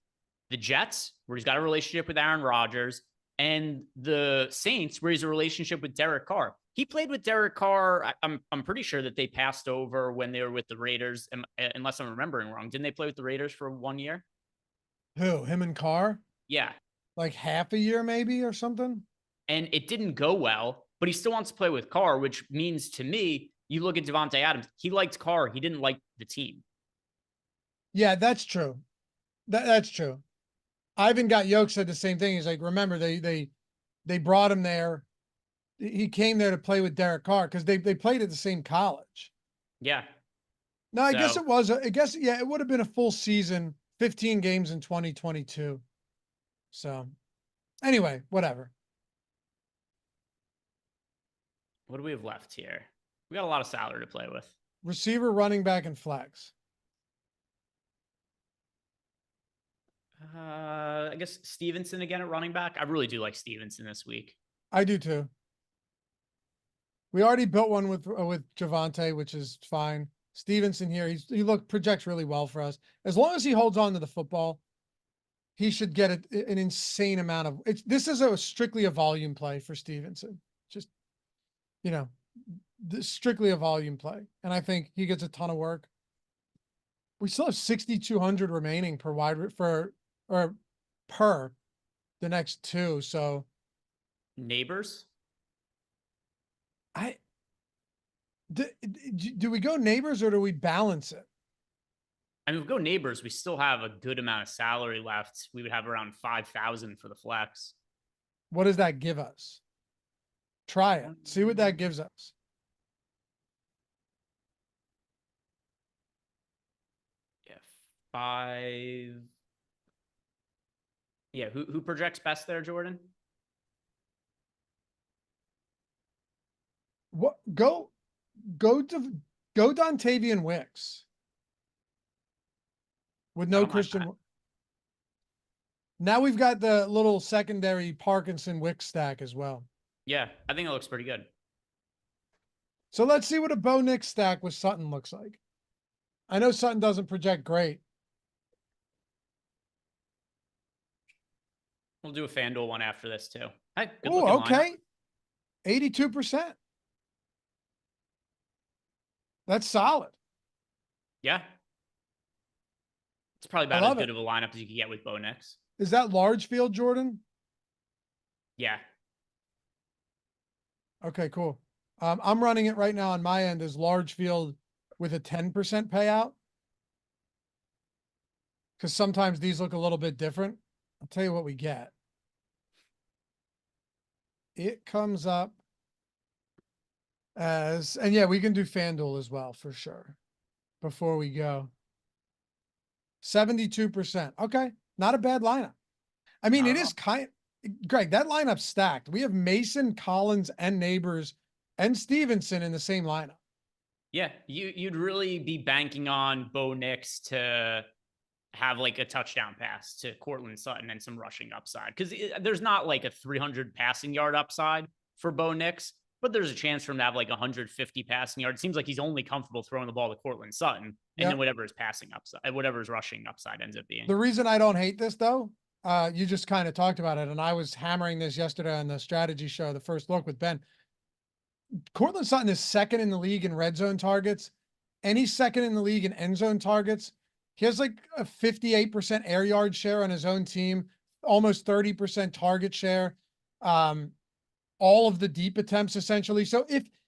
the Jets, where he's got a relationship with Aaron Rodgers, and the Saints, where he's a relationship with Derek Carr. He played with Derek Carr. I'm pretty sure that they passed over when they were with the Raiders, unless I'm remembering wrong. Didn't they play with the Raiders for 1 year? Who? Him and Carr? Yeah. Like half a year maybe or something? And it didn't go well, but he still wants to play with Carr, which means to me, you look at Davante Adams, he liked Carr. He didn't like the team. Yeah, that's true. That's true. Ivan Got Yoke said the same thing. He's like, remember, they brought him there. He came there to play with Derek Carr because they played at the same college. Yeah. No, I guess it was. It would have been a full season, 15 games in 2022. So, anyway, whatever. What do we have left here? We got a lot of salary to play with. Receiver, running back, and flex. I guess Stevenson again at running back. I really do like Stevenson this week. I do too. We already built one with Javante, which is fine. Stevenson here, he projects really well for us. As long as he holds on to the football, he should get an insane amount of it's. This is strictly a volume play for Stevenson. Just, strictly a volume play. And I think he gets a ton of work. We still have 6,200 remaining per the next two. So Neighbors. Do we go Neighbors or do we balance it? I mean, if we go Neighbors, we still have a good amount of salary left. We would have around 5,000 for the flex. What does that give us? Try it. See what that gives us. Yeah, 5. Yeah, who projects best there, Jordan? What go Dontavian Wicks with no Christian. Now we've got the little secondary Parkinson Wicks stack as well. Yeah, I think it looks pretty good. So let's see what a Bo Nix stack with Sutton looks like. I know Sutton doesn't project great. We'll do a FanDuel one after this too. Hey, oh, okay. 82%. That's solid. Yeah. It's probably about as good of a lineup as you can get with Bo Nix. Is that large field, Jordan? Yeah. Okay, cool. I'm running it right now on my end as large field with a 10% payout. Because sometimes these look a little bit different. I'll tell you what we get. It comes up as, and yeah, we can do FanDuel as well for sure. Before we go. 72%. Okay. Not a bad lineup. I mean, it is Greg, that lineup's stacked. We have Mason, Collins, and Neighbors and Stevenson in the same lineup. Yeah, you'd really be banking on Bo Nix to have like a touchdown pass to Cortland Sutton and some rushing upside. Because there's not like a 300 passing yard upside for Bo Nix, but there's a chance for him to have like 150 passing yards. It seems like he's only comfortable throwing the ball to Cortland Sutton, and then whatever his passing upside, whatever his rushing upside ends up being. The reason I don't hate this though, you just kind of talked about it, and I was hammering this yesterday on the strategy show, the first look with Ben. Cortland Sutton is second in the league in red zone targets, and he's second in the league in end zone targets. He has like a 58% air yard share on his own team, almost 30% target share. All of the deep attempts essentially. So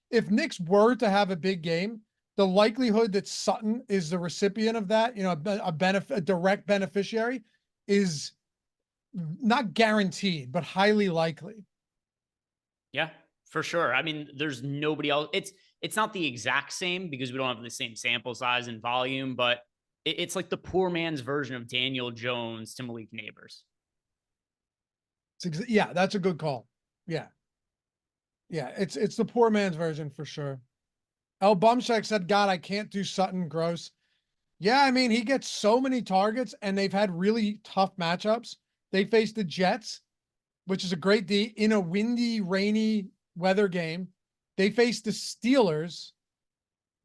if Nix were to have a big game, the likelihood that Sutton is the recipient of that, a direct beneficiary, is not guaranteed, but highly likely. Yeah, for sure. I mean, there's nobody else. It's not the exact same because we don't have the same sample size and volume, but it's like the poor man's version of Daniel Jones to Malik Neighbors. Yeah, that's a good call. Yeah. Yeah, it's the poor man's version for sure. El Bumshek said, God, I can't do Sutton. Gross. Yeah, I mean, he gets so many targets, and they've had really tough matchups. They faced the Jets, which is a great D, in a windy, rainy weather game. They faced the Steelers.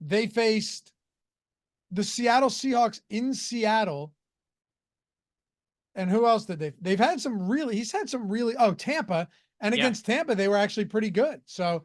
They faced the Seattle Seahawks in Seattle. And who else did they've had some really, he's had some really, Tampa. And against Tampa, they were actually pretty good. So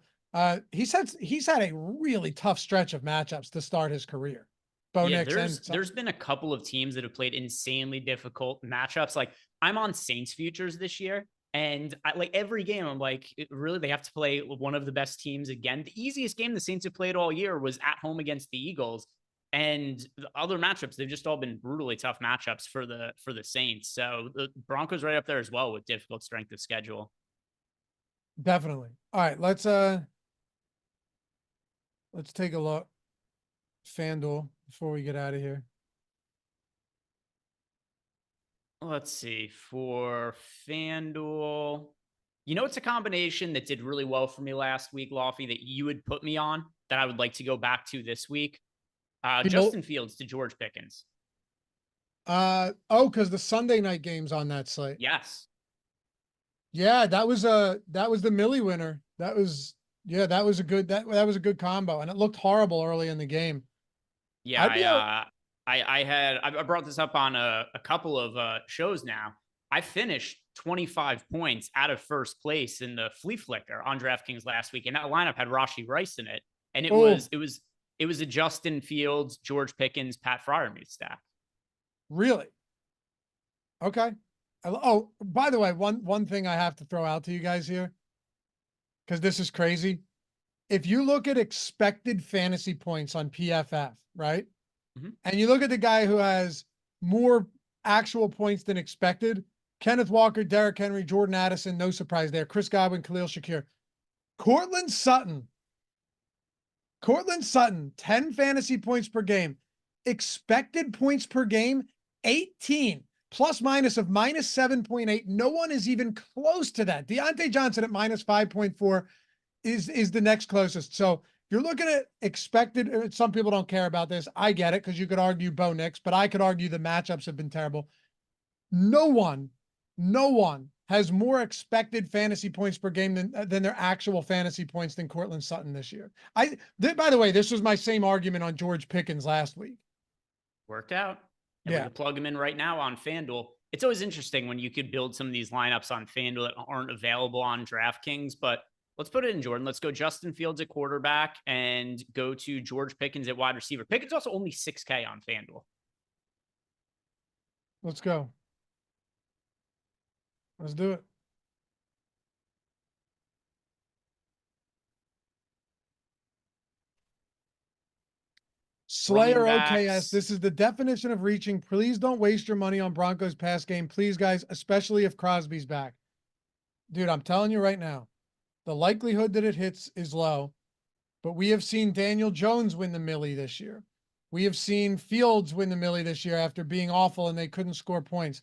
he's had a really tough stretch of matchups to start his career. There's been a couple of teams that have played insanely difficult matchups. Like I'm on Saints futures this year, and like every game, I'm like, really, they have to play one of the best teams again. The easiest game the Saints have played all year was at home against the Eagles. And the other matchups, they've just all been brutally tough matchups for the Saints. So the Broncos right up there as well with difficult strength of schedule. Definitely. All right, let's take a look. FanDuel before we get out of here. Let's see. For FanDuel, it's a combination that did really well for me last week, Lofty, that you would put me on that I would like to go back to this week. Justin Fields to George Pickens. Because the Sunday night game's on that slate. Yes. Yeah, that was the Millie winner. That was a good that was a good combo, and it looked horrible early in the game. Yeah, I'd be out. I brought this up on a couple of shows now. I finished 25 points out of first place in the flea flicker on DraftKings last week, and that lineup had Rashi Rice in it, and Oh, it was a Justin Fields, George Pickens, Pat Freiermuth stack. really? Okay. By the way, one thing I have to throw out to you guys here, because this is crazy. If you look at expected fantasy points on PFF, right? Mhm. And you look at the guy who has more actual points than expected, Kenneth Walker, Derrick Henry, Jordan Addison, no surprise there. Chris Godwin, Khalil Shakir. Cortland Sutton, 10 fantasy points per game. Expected points per game, 18. Plus minus of minus 7.8. No one is even close to that. Deontay Johnson at minus 5.4 is the next closest. So you're looking at expected. Some people don't care about this. I get it, because you could argue Bo Nix, but I could argue the matchups have been terrible. No one has more expected fantasy points per game than their actual fantasy points than Cortland Sutton this year. By the way, this was my same argument on George Pickens last week. Worked out. And we Yeah. can plug him in right now on FanDuel. It's always interesting when you could build some of these lineups on FanDuel that aren't available on DraftKings, but let's put it in, Jordan. Let's go Justin Fields at quarterback and go to George Pickens at wide receiver. Pickens also only 6K on FanDuel. Let's go. Let's do it. Slayer OKS. This is the definition of reaching. Please don't waste your money on Broncos pass game. Please, guys, especially if Crosby's back. Dude, I'm telling you right now, the likelihood that it hits is low, but we have seen Daniel Jones win the Millie this year. We have seen Fields win the Millie this year after being awful and they couldn't score points.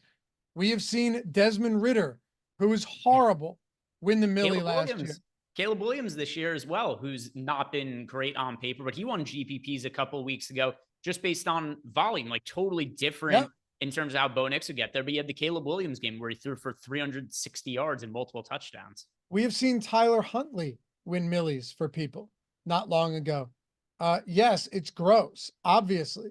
We have seen Desmond Ridder, who is horrible, win the Millie last year. Caleb Williams this year as well, who's not been great on paper, but he won GPPs a couple of weeks ago just based on volume, like totally different in terms of how Bo Nix would get there. But he had the Caleb Williams game where he threw for 360 yards and multiple touchdowns. We have seen Tyler Huntley win Millies for people not long ago. Yes, it's gross, obviously.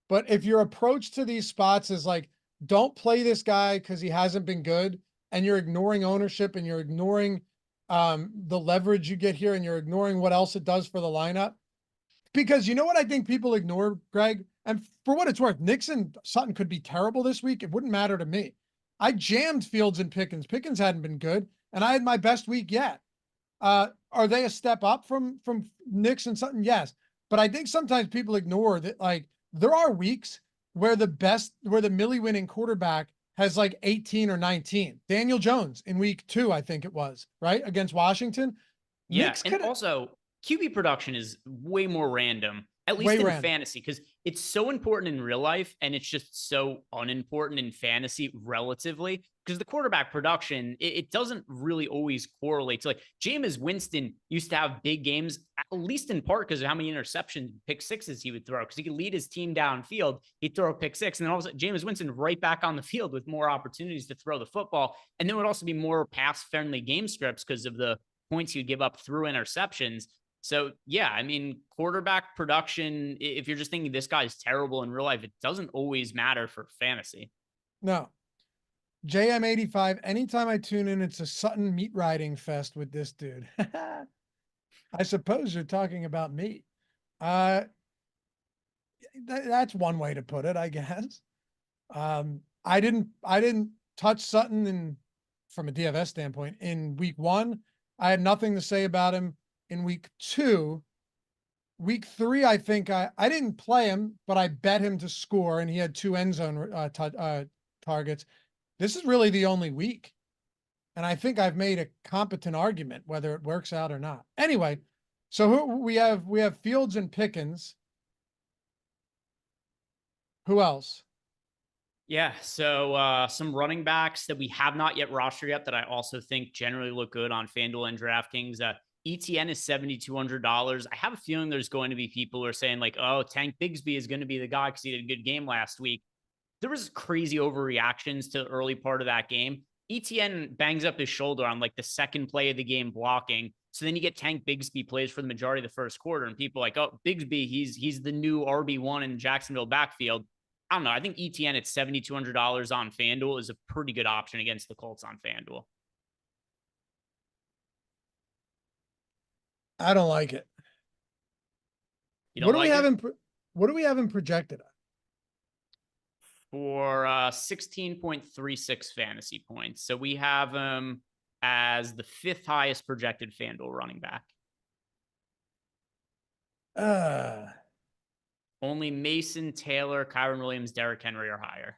But if your approach to these spots is like, don't play this guy because he hasn't been good, and you're ignoring ownership and you're ignoring the leverage you get here, and you're ignoring what else it does for the lineup. Because you know what I think people ignore, Greg? And for what it's worth, Nixon Sutton could be terrible this week. It wouldn't matter to me. I jammed Fields and Pickens. Pickens hadn't been good, and I had my best week yet. Are they a step up from Nixon Sutton? Yes. But I think sometimes people ignore that, like, there are weeks where the Millie winning quarterback has like 18 or 19. Daniel Jones in week 2, I think it was, right? Against Washington. Yeah. And also QB production is way more random, at least in fantasy, because it's so important in real life and it's just so unimportant in fantasy relatively, because the quarterback production, it doesn't really always correlate to, like, Jameis Winston used to have big games, at least in part because of how many interceptions, pick sixes he would throw, because he could lead his team downfield. He'd throw a pick six, and then all of a sudden Jameis Winston right back on the field with more opportunities to throw the football. And there would also be more pass friendly game scripts because of the points you'd give up through interceptions. So, yeah, I mean, quarterback production, if you're just thinking this guy's terrible in real life, it doesn't always matter for fantasy. No. JM85, anytime I tune in, it's a Sutton meat riding fest with this dude. I suppose you're talking about me. That's one way to put it, I guess. I didn't touch Sutton from a DFS standpoint in week 1. I had nothing to say about him in week 2. Week 3, I think I didn't play him, but I bet him to score, and he had 2 end zone targets. This is really the only week, and I think I've made a competent argument whether it works out or not. Anyway, so we have Fields and Pickens. Who else? Yeah, so some running backs that we have not yet rostered yet that I also think generally look good on FanDuel and DraftKings. ETN is $7,200. I have a feeling there's going to be people who are saying, like, oh, Tank Bigsby is going to be the guy because he did a good game last week. there was crazy overreactions to the early part of that game. ETN bangs up his shoulder on like the second play of the game blocking. So then you get Tank Bigsby plays for the majority of the first quarter, and people are like, oh, Bigsby, he's the new RB1 in Jacksonville backfield. I don't know. I think ETN at $7,200 on FanDuel is a pretty good option against the Colts on FanDuel. I don't like it. You don't like it? What do we have him projected at? For 16.36 fantasy points. So we have him as the 5th highest projected FanDuel running back. Only Mason, Taylor, Kyron Williams, Derrick Henry are higher.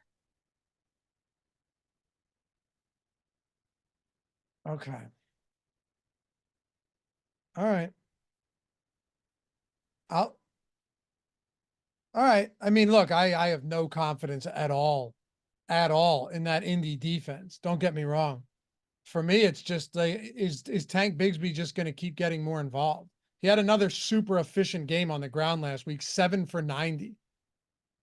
Okay. All right. All right. I mean, look, I have no confidence at all in that Indy defense. Don't get me wrong. For me, it's just like, is Tank Bigsby just going to keep getting more involved? He had another super efficient game on the ground last week, 7 for 90.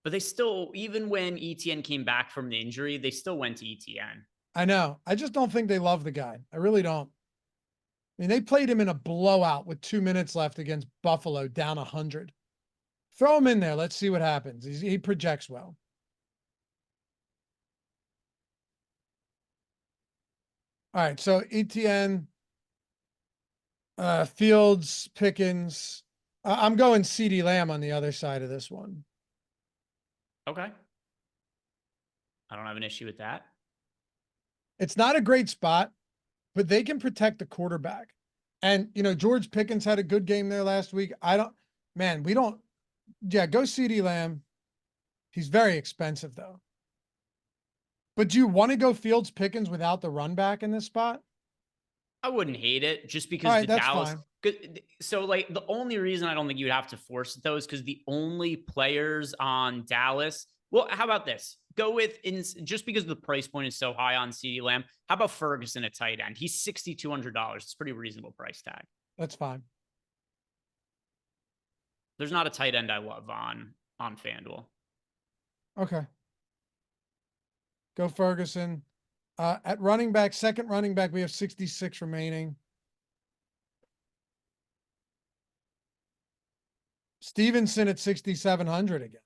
But they still, even when ETN came back from the injury, they still went to ETN. I know. I just don't think they love the guy. I really don't. I mean, they played him in a blowout with 2 minutes left against Buffalo, down 100. Throw him in there. Let's see what happens. He projects well. All right. So ETN, Fields, Pickens. I'm going CeeDee Lamb on the other side of this one. Okay. I don't have an issue with that. It's not a great spot, but they can protect the quarterback. And, George Pickens had a good game there last week. Go CeeDee Lamb. He's very expensive, though. But do you want to go Fields Pickens without the run back in this spot? I wouldn't hate it just because the Dallas. Fine. So, like, the only reason I don't think you'd have to force it, though, is because the only players on Dallas. Well, how about this? Go with, just because the price point is so high on CeeDee Lamb, how about Ferguson at tight end? He's $6,200. It's a pretty reasonable price tag. That's fine. There's not a tight end I love on FanDuel. Okay. Go Ferguson. At running back, second running back, we have 66 remaining. Stevenson at 6,700 again.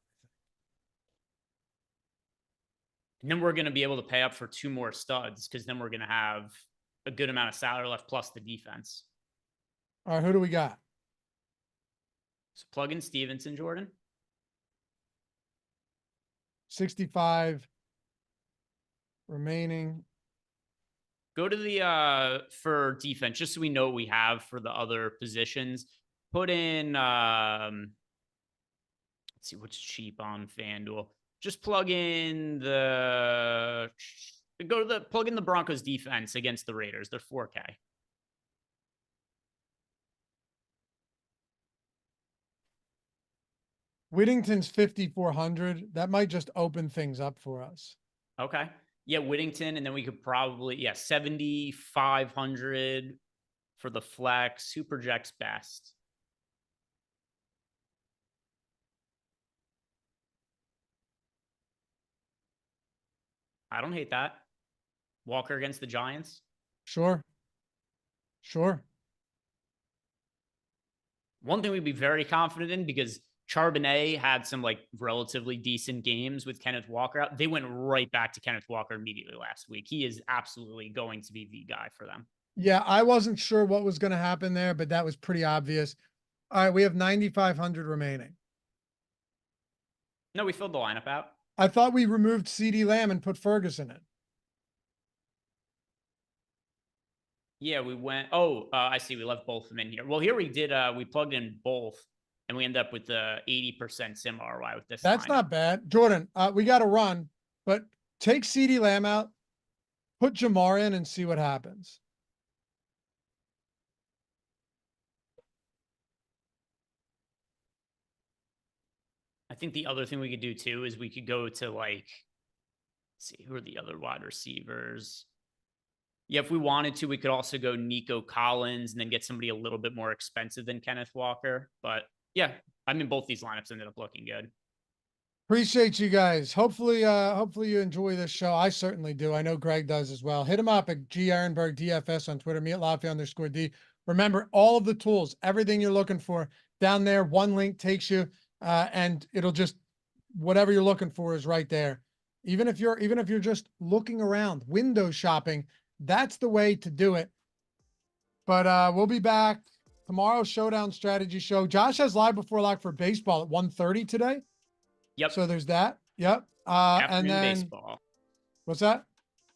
And then we're going to be able to pay up for 2 more studs because then we're going to have a good amount of salary left plus the defense. All right, who do we got? So plug in Stevenson, Jordan. 65 remaining. Go to the for defense, just so we know what we have for the other positions. Put in let's see what's cheap on FanDuel. Just plug in the Broncos defense against the Raiders. They're 4K. Whittington's 5,400. That might just open things up for us. Okay. Yeah, Whittington, and then we could probably 7,500 for the flex. Who projects best? I don't hate that. Walker against the Giants. Sure. One thing we'd be very confident in, because Charbonnet had some like relatively decent games with Kenneth Walker out. They went right back to Kenneth Walker immediately last week. He is absolutely going to be the guy for them. Yeah, I wasn't sure what was going to happen there, but that was pretty obvious. All right, we have 9,500 remaining. No, we filled the lineup out. I thought we removed CeeDee Lamb and put Ferguson in. Yeah, we went. Oh, I see. We left both of them in here. Well, here we did. We plugged in both, and we end up with the 80% sim ROI with this. That's not bad, Jordan. We got to run, but take CeeDee Lamb out, put Jamar in, and see what happens. I think the other thing we could do too is we could go to let's see, who are the other wide receivers? Yeah, if we wanted to, we could also go Nico Collins and then get somebody a little bit more expensive than Kenneth Walker. But yeah, I mean, both these lineups ended up looking good. Appreciate you guys. Hopefully you enjoy this show. I certainly do. I know Greg does as well. Hit him up at G Ehrenberg DFS on Twitter, me at Lafayette_D. Remember all of the tools, everything you're looking for down there. One link takes you, and it'll just, whatever you're looking for is right there. Even if you're just looking around, window shopping, that's the way to do it. But we'll be back tomorrow. Showdown Strategy Show. Josh has live before lock for baseball at 1:30 today. Yep. So there's that. Yep. Afternoon And then baseball. What's that?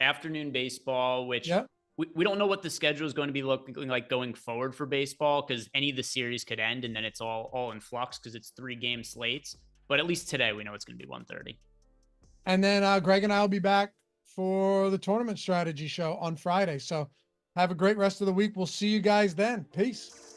Afternoon baseball, which Yep. we don't know what the schedule is going to be looking like going forward for baseball, because any of the series could end and then it's all in flux because it's 3-game slates. But at least today we know it's going to be 1:30. And then Greg and I will be back for the Tournament Strategy Show on Friday. So have a great rest of the week. We'll see you guys then. Peace.